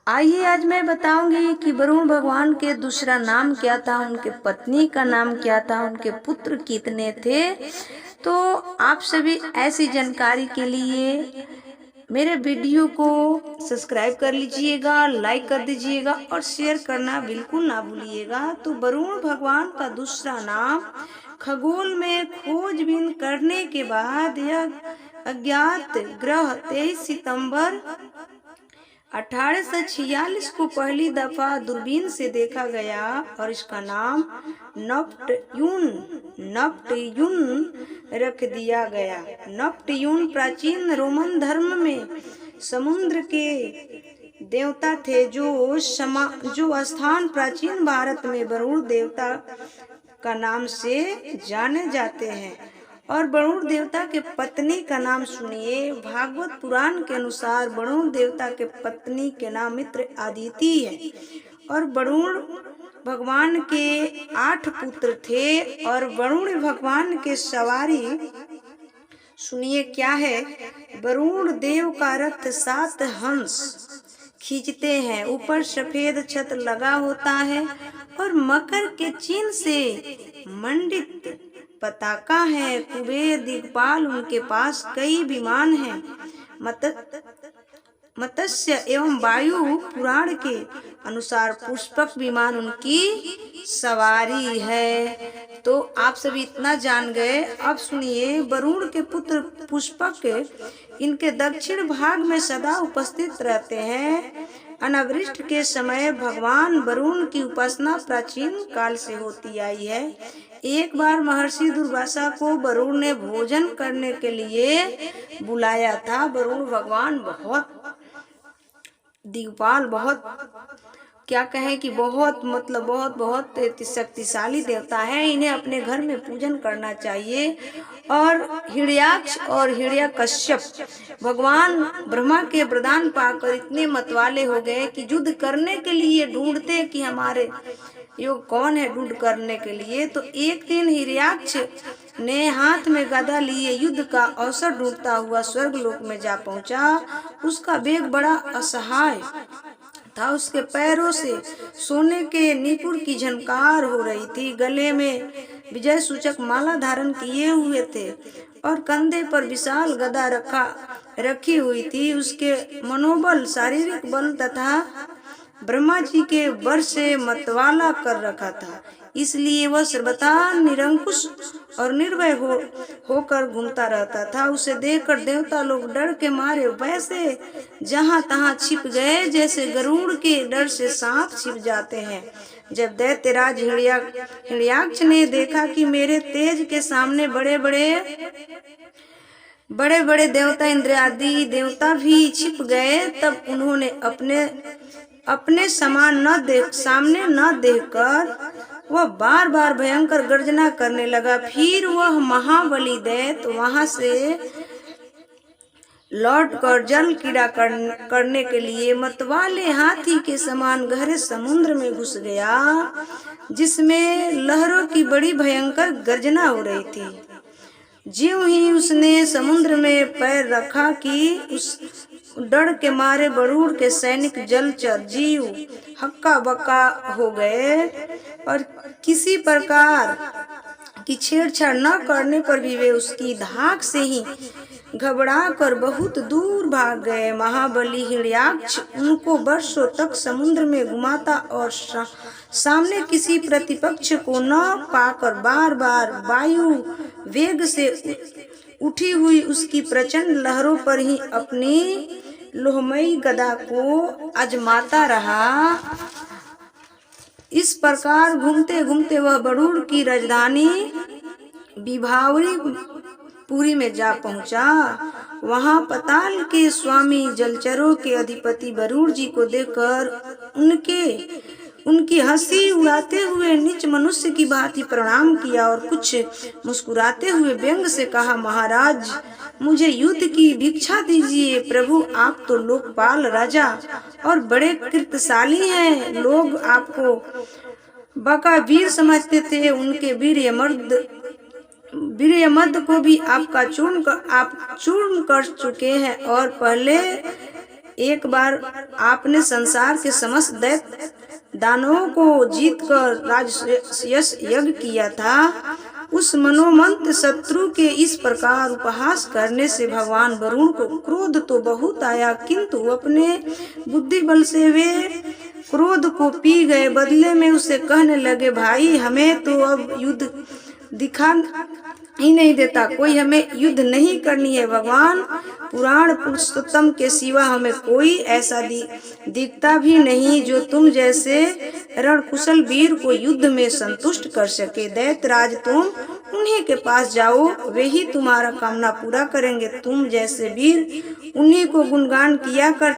आइए आज मैं बताऊंगी कि वरुण भगवान के दूसरा नाम क्या था, उनके पत्नी का नाम क्या था, उनके पुत्र कितने थे। तो आप सभी ऐसी जानकारी के लिए मेरे वीडियो को सब्सक्राइब कर लीजिएगा, लाइक कर दीजिएगा और शेयर करना बिल्कुल ना भूलिएगा। तो वरुण भगवान का दूसरा नाम खगोल में खोजबीन करने के बाद यह अज्ञात ग्रह 23 सितंबर 1846 को पहली दफा दूरबीन से देखा गया और इसका नाम नप्टयून रख दिया गया। नप्टयून प्राचीन रोमन धर्म में समुद्र के देवता थे, जो स्थान प्राचीन भारत में वरुण देवता का नाम से जाने जाते हैं। और वरुण देवता के पत्नी का नाम सुनिए। भागवत पुराण के अनुसार वरुण देवता के पत्नी के नाम मित्र अदिति है और वरुण भगवान के 8 पुत्र थे। और वरुण भगवान के सवारी सुनिए क्या है। वरुण देव का रथ 7 हंस खींचते हैं, ऊपर सफेद छत लगा होता है और मकर के चिन्ह से मंडित पताका है। कुबेर दिक्पाल उनके पास कई विमान हैं। मत्स्य एवं वायु पुराण के अनुसार पुष्पक विमान उनकी सवारी है। तो आप सभी इतना जान गए। अब सुनिए, वरुण के पुत्र पुष्पक इनके दक्षिण भाग में सदा उपस्थित रहते हैं। अनावृष्टि के समय भगवान वरुण की उपासना प्राचीन काल से होती आई है। एक बार महर्षि दुर्वासा को वरुण ने भोजन करने के लिए बुलाया था। वरुण भगवान बहुत क्या कहें कि बहुत शक्तिशाली देवता है। इन्हें अपने घर में पूजन करना चाहिए। और हिरण्याक्ष और हिरण्यकश्यप भगवान ब्रह्मा के वरदान पाकर इतने मतवाले हो गए कि युद्ध करने के लिए ढूंढते कि हमारे योग कौन है युद्ध करने के लिए। तो एक दिन हिरण्याक्ष ने हाथ में गदा लिए युद्ध का अवसर ढूंढता हुआ स्वर्गलोक में जा पहुंचा। उसका वेग बड़ा असहाय था। उसके पैरों से सोने के नीपुर की झनकार हो रही थी। गले में विजय सूचक माला धारण किए हुए थे और कंधे पर विशाल गदा रखी हुई थी। उसके मनोबल, शारीरिक बल तथा ब्रह्मा जी के वर से मतवाला कर रखा था। इसलिए वह सर्वथा निरंकुश और निर्भय होकर घूमता रहता था। उसे देखकर देवता लोग डर के मारे वैसे जहां तहां छिप गए, जैसे गरुड़ के डर से सांप छिप जाते हैं। जब दैत्यराज हिरण्याक्ष ने देखा कि मेरे तेज के सामने बड़े बड़े देवता इंद्र आदि देवता भी छिप गए, तब उन्होंने अपने सामने न देखकर वह बार बार भयंकर गर्जना करने लगा। फिर वह महाबली दैत्य वहां से लौटकर जल क्रीड़ा करने के लिए मतवाले हाथी के समान गहरे समुद्र में घुस गया, जिसमें लहरों की बड़ी भयंकर गर्जना हो रही थी। ज्यों ही उसने समुद्र में पैर रखा कि उस डर के मारे वरुण के सैनिक जलचर जीव हक्का बक्का हो गए और किसी प्रकार की छेड़छाड़ न करने पर भी वे उसकी धाक से ही घबराकर बहुत दूर भाग गए। महाबली हिरण्याक्ष उनको वर्षों तक समुद्र में घुमाता और सामने किसी प्रतिपक्ष को न पाकर बार बार वायु वेग से उठी हुई उसकी प्रचंड लहरों पर ही अपनी लोहमयी गदा को आजमाता रहा। इस प्रकार घूमते घूमते वह वरुण की राजधानी विभावरीपुरी में जा पहुंचा। वहां पाताल के स्वामी जलचरों के अधिपति वरुण जी को देखकर उनकी हंसी उड़ाते हुए नीच मनुष्य की भांति प्रणाम किया और कुछ मुस्कुराते हुए व्यंग से कहा, महाराज, मुझे युद्ध की भिक्षा दीजिए। प्रभु, आप तो लोकपाल राजा और बड़े कृतशाली हैं। लोग आपको बका वीर समझते थे। उनके वीर्यमद को भी आप चूर्ण कर चुके हैं और पहले एक बार आपने संसार के समस्त दैत्य दानवों को जीतकर राजयश यज्ञ किया था। उस मनोमंत शत्रु के इस प्रकार उपहास करने से भगवान वरुण को क्रोध तो बहुत आया, किंतु अपने बुद्धि बल से वे क्रोध को पी गए। बदले में उसे कहने लगे, भाई हमें तो अब युद्ध दिखा ही नहीं देता, कोई हमें युद्ध नहीं करनी है। भगवान पुराण पुरुषोत्तम के सिवा हमें कोई ऐसा दिखता भी नहीं जो तुम जैसे रणकुशल वीर को युद्ध में संतुष्ट कर सके। दैत्यराज तुम उन्हीं के पास जाओ, वे ही तुम्हारा कामना पूरा करेंगे। तुम जैसे वीर उन्हीं को गुणगान किया कर